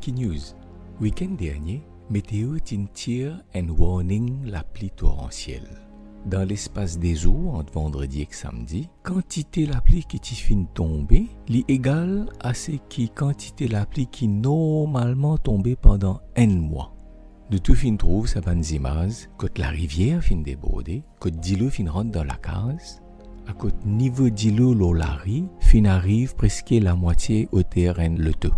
qui news. Week-end dernier, météo tire un warning la pluie torrentielle. Dans l'espace des eaux, entre vendredi et samedi, quantité la pluie qui t'y fin tomber, est égale à ce qui quantité la pluie qui normalement tombait pendant un mois. De tout fin trouve sa bonne image, quand la rivière fin déborder, quand d'îlot fin rentre dans la case, à côté niveau d'îlot l'olari fin arrive presque la moitié au terrain le tout.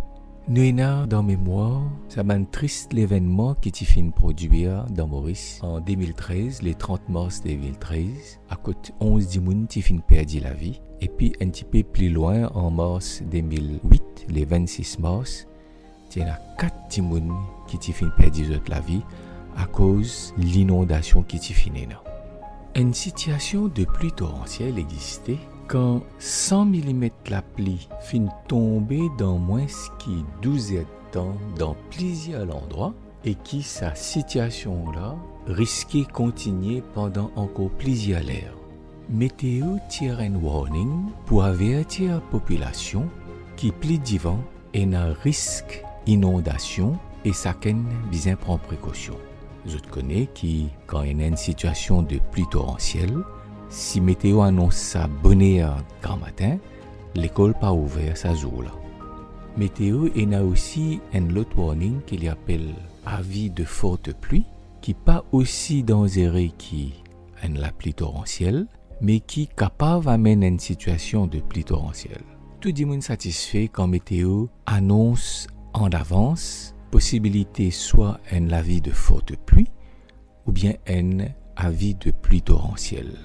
Nous avons dans mémoire, ça un triste l'événement qui t'y fin produire dans Maurice en 2013, le 30 mars 2013, à côté 11 dimoun qui fin perdu la vie, et puis un petit peu plus loin en mars 2008, le 26 mars, il y a 4 dimoun qui t'y fin perdu la vie à cause de l'inondation qui t'y fin là. Une situation de pluie torrentielle existait quand 100 mm la pluie fin tomber dans moins qui 12 temps dans plusieurs endroits et qui sa situation là risquait continuer pendant encore plusieurs heures. Météo tire un warning pour avertir la population qui pluie d'hiver et n'a risque inondation et chacun bien prend précaution. Je te connais qui quand il y a une situation de pluie torrentielle, si météo annonce ça bonne heure grand matin, l'école pas ouverte ça jour là. Météo a aussi un autre warning qu'il appelle avis de forte pluie, qui pas aussi dangereux que la pluie torrentielle, mais qui capable d'amener une situation de pluie torrentielle. Tout le monde satisfait quand météo annonce en avance possibilité soit un avis de forte pluie ou bien un avis de pluie torrentielle.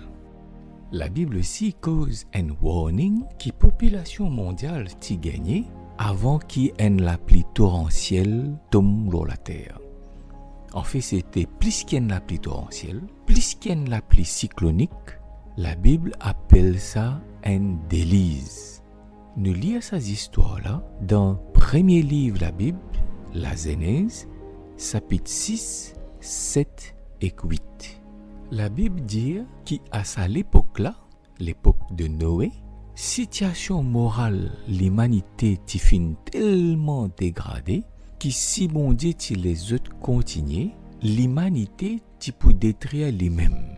La Bible aussi cause un warning qui population mondiale t'y gagné avant qu'il y ait la pluie torrentielle tombe sur la terre. En fait, c'était plus qu'il y ait la pluie torrentielle, plus qu'il y ait la pluie cyclonique, la Bible appelle ça un déluge. Nous lisons ces histoires-là dans le premier livre de la Bible, la Genèse, chapitre 6, 7 et 8. La Bible dit qu'à cette époque-là, l'époque de Noé, situation morale l'humanité t'y fin tellement dégradée que si bon Dieu t'y les autres continuer, l'humanité t'y peut détruire lui-même.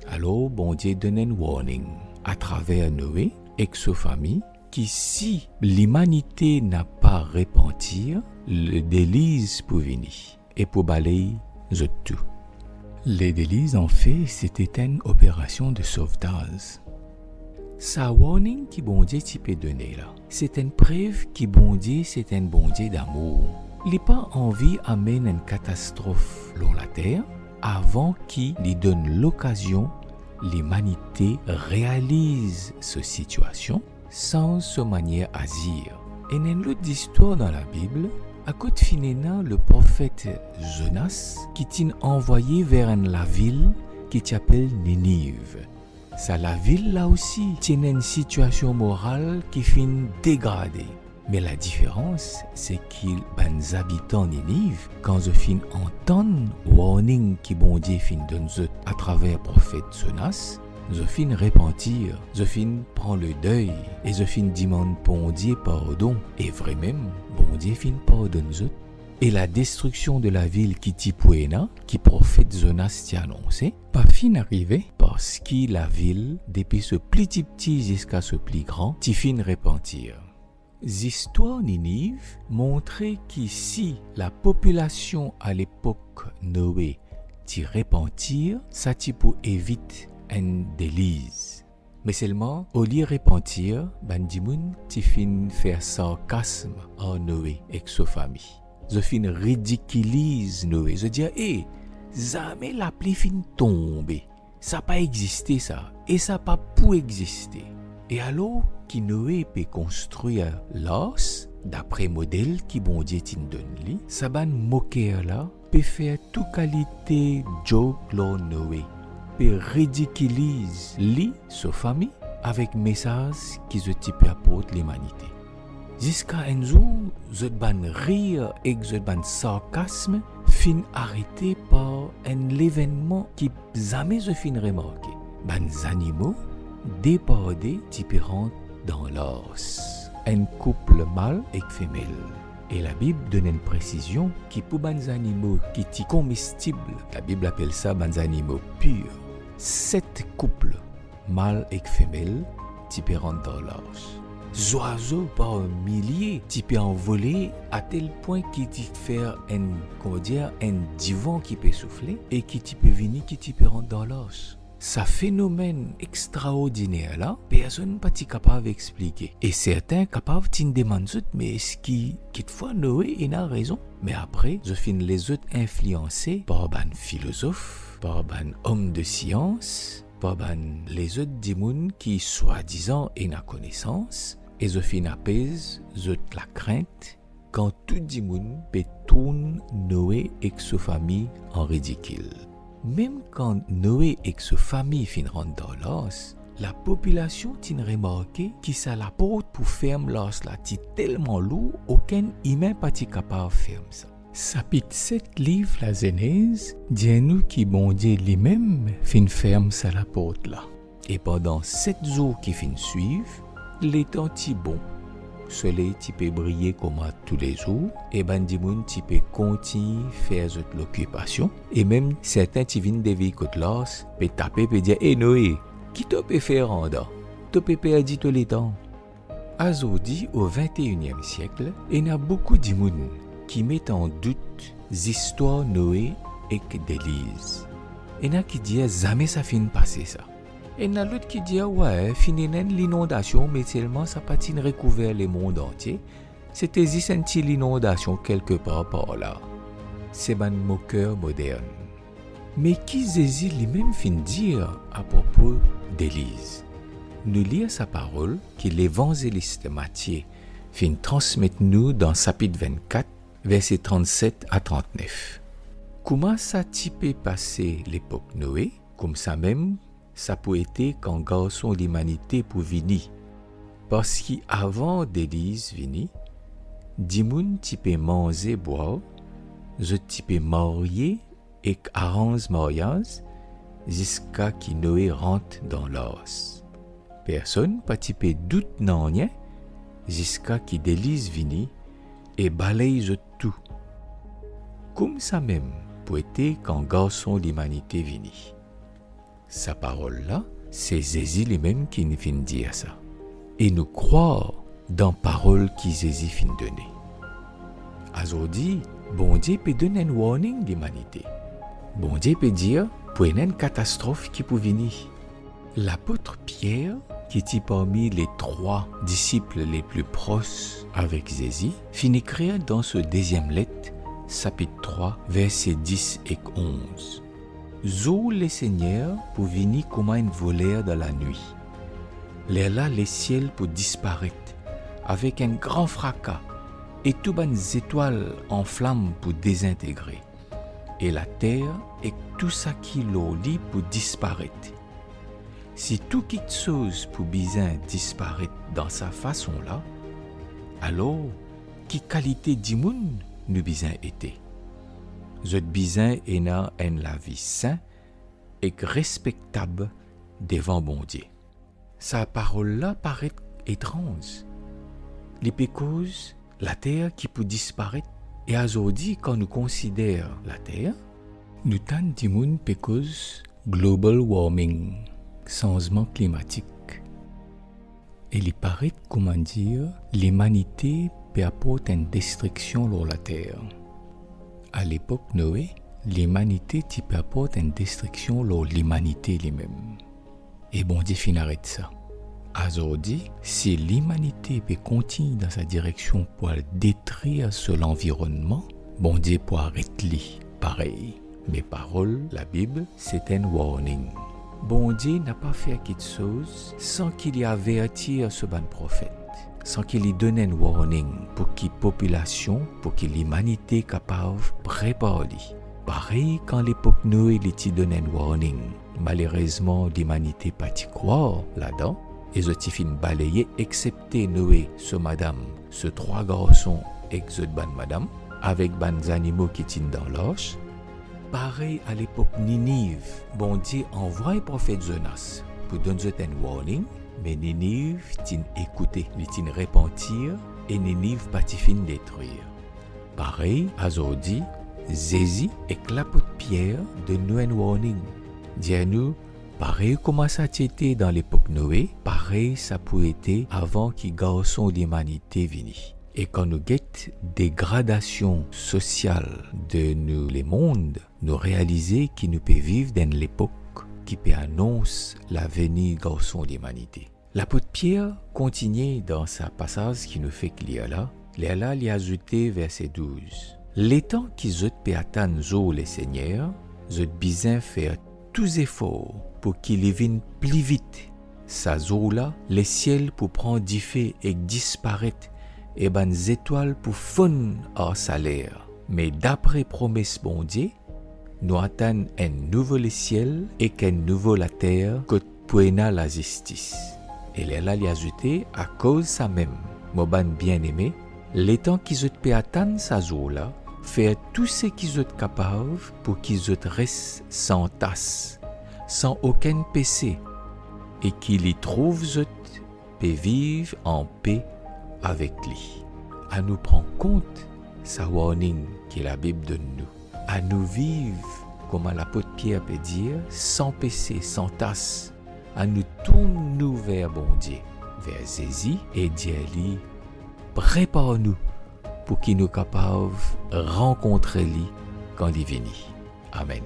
Alors bon Dieu donne un warning à travers Noé et sa famille que si l'humanité n'a pas repentir, le déluge pour venir et pour balayer tout. Les déluges, en fait, c'était une opération de sauvetage. Sa warning qui bon Dieu t'y peut donner là, c'est une preuve que bon Dieu c'est un bon Dieu d'amour. Il n'a pas envie d'amener une catastrophe sur la terre avant qu'il lui donne l'occasion l'humanité réalise cette situation sans se manière à agir. Et il y a une autre histoire dans la Bible. À côté finéna, le prophète Jonas qui t'a envoyé vers la ville qui s'appelle Ninive. Ça, la ville là aussi tient une situation morale qui finit dégradée. Mais la différence, c'est que les habitants de Ninive, quand ils fin entendent warning qui bon Dieu fin donne à travers le prophète Jonas, ils fin repentir, ils fin prendre le deuil et ils fin demander bon Dieu pardon. Et vraiment, bon Dieu fin pardonne eux. Et la destruction de la ville qui Tipouena, qui prophète Jonas t'a annoncé, pas fin arrivé parce que la ville, depuis ce petit jusqu'à ce plus grand, t'y fin repentir. L'histoire Ninive montrait qu'ici, la population à l'époque Noé t'y repentir, ça t'y peut éviter un déluge. Mais seulement, au lieu de repentir, bandimoun t'y fin faire sarcasme en Noé et sa famille. Je fin ridiculise Noé. Je dis, jamais la pluie fin tomber. Ça n'a pas existé ça. Et ça n'a pas pu exister. Et alors, qui Noé peut construire l'os, d'après modèle qui bon Dieu t'y donne li, ça ban moquer là, peut faire toute qualité joke là Noé. Peut ridiculise li, sa famille, avec message qui se type apporte l'humanité. Jusqu'à un jour, ce ban rire et ce ban sarcasme fin arrêté par un événement qui jamais se fin remarqué. Ban animaux débordés type rentrent dans l'os. Un couple mâle et femelle. Et la Bible donne une précision qui pour les animaux qui sont comestibles, la Bible appelle ça des animaux purs. 7 couples, mâle et femelle, qui peuvent rentrer dans l'arche. Oiseaux par milliers, qui peuvent envoler à tel point qu'ils peuvent faire un divan qui peut souffler et qui peut venir, qui peut rentrer dans l'arche. Ce phénomène extraordinaire là, personne n'est pas capable d'expliquer. Et certains capables de demander, mais est-ce quelquefois Noé il a raison? Mais après, je finis les autres influencés par des philosophes, par des hommes de science, par les autres démons qui soi-disant ont la connaissance, et je finis apaise, la crainte, quand tout démon peut tourner Noé et sa famille en ridicule. Même quand Noé et sa famille finissent dans l'os, la population t'a remarqué que ça la porte pour fermer l'os là, c'est tellement lourd, aucun humain pas capable de fermer ça. Chapitre 7 livre la Genèse, dis-nous que bon Dieu lui-même fin ferme ça la porte là. Et pendant 7 jours qui fin suivent, les temps ti bon. Soleil qui peut briller comme tous les jours et bandimoun qui peut continuer faire l'occupation et même certains qui viennent des véhicules l'os peut taper peut dire Noé qui te peut faire en dedans tu peux perdre tout le temps. Aujourd'hui au 21e siècle il y a beaucoup de gens qui mettent en doute l'histoire Noé et d'Élise. Il y en a qui disent jamais ça finit passer ça. Et il y a l'autre qui dit, ouais, fini l'inondation, mais seulement ça n'a pas recouvert le monde entier. C'était juste une petite inondation quelque part par là. C'est un moqueur moderne. Mais qui Jésus lui-même fin dire à propos d'Élise? Nous lisons sa parole que l'évangéliste Matthieu fin transmettre nous dans chapitre 24, versets 37 à 39. Comment ça peut passer l'époque Noé, comme ça même, ça peut être quand garçon l'humanité pour venir. Parce qu'avant d'Élise venir, des gens qui peuvent manger, boire, qui peuvent marier et arranger mariage jusqu'à ce que Noé rentre dans l'os. Personne ne peut douter non rien jusqu'à ce que d'Élise vienne et balaye tout. Comme ça même peut être quand garçon l'humanité venir. Sa parole-là, c'est Jésus lui-même qui nous fait dire ça. Et nous croire dans la parole que Jésus fin donner. Aujourd'hui, bon Dieu peut donner un warning à l'humanité. Bon Dieu peut dire pour une catastrophe qui peut venir. L'apôtre Pierre, qui était parmi les 3 disciples les plus proches avec Jésus, finit écrire dans ce deuxième lettre, chapitre 3, versets 10 et 11. Zou le Seigneur pour venir comme un voleur dans la nuit. Là, les ciels pour disparaître avec un grand fracas et toutes les étoiles en flammes pour désintégrer. Et la terre et tout ça qui l'eau lit pour disparaître. Si tout quelque chose pour bien disparaître dans sa façon-là, alors, qui qualité d'immun nous bien été? Je bizin et na en la vie sain et respectable devant bon Dieu. Sa parole-là paraît étrange. Les pécauses, la terre qui peut disparaître. Et aujourd'hui, quand nous considérons la terre, nous tentons d'immun pécause global warming, changement climatique. Et il paraît, comment dire, l'humanité peut apporter une destruction sur la terre. À l'époque Noé, l'humanité peut apporter une destruction sur l'humanité lui-même. Et bon Dieu fin arrête ça. Aujourd'hui, si l'humanité peut continuer dans sa direction pour détruire l'environnement, bon Dieu peut arrêter pareil. Mes paroles, la Bible, c'est un warning. Bon Dieu n'a pas fait quelque chose sans qu'il y avertir ce bon prophète, sans qu'il y donne un warning pour que la population, pour que l'humanité capable préparer. Pareil quand l'époque Noé lui donne un warning. Malheureusement, l'humanité pas y croire là-dedans. Et je t'y fin balayer, excepté Noé, ce madame, ce 3 garçons et ce ban madame, avec ban animaux qui tiennent dans l'arche. Pareil à l'époque Ninive, bon Dieu envoie le prophète Jonas pour donner un warning, mais Ninive t'a écouté, il t'a repentir et Ninive pas t'y fin détruire. Pareil, aujourd'hui, Jésus et l'apôtre Pierre de nous un warning. Dis-nous, pareil comment ça était dans l'époque Noé, pareil ça peut être avant que garçon d'humanité vienne. Et quand nous guettons des gradations sociales de nous les mondes, nous réalisons qu'il nous peut vivre dans l'époque qui peut annoncer la venue garçon d'humanité. L'apôtre Pierre continue dans sa passage qui nous fait lire là. Là, il a ajouté verset 12. Les temps qu'ils ont pu attendre les seigneurs, ils ont besoin faire tous efforts pour qu'il vienne plus vite. Sa là, les ciels pour prendre du feu et disparaître, et les étoiles pour fondre en salaire. Mais d'après promesse bon Dieu, nous attendons un nouveau ciel et qu'un nouveau la terre que poena la justice. Et là, il a ajouté à cause ça même, mon bien-aimé, les temps qu'ils ont pu attendre sa jour-là, faire tout ce qu'ils ont capables pour qu'ils restent sans tasse, sans aucun péché, et qu'ils y trouvent peut vivre en paix avec lui. À nous prendre compte sa warning que la Bible donne nous. À nous vivre, comme l'apôtre Pierre peut dire, sans péché, sans tasse. À nous tourner vers bon Dieu, vers Jésus, et dire-lui, prépare-nous pour qu'il nous capables de rencontrer lui quand il vient. Amen.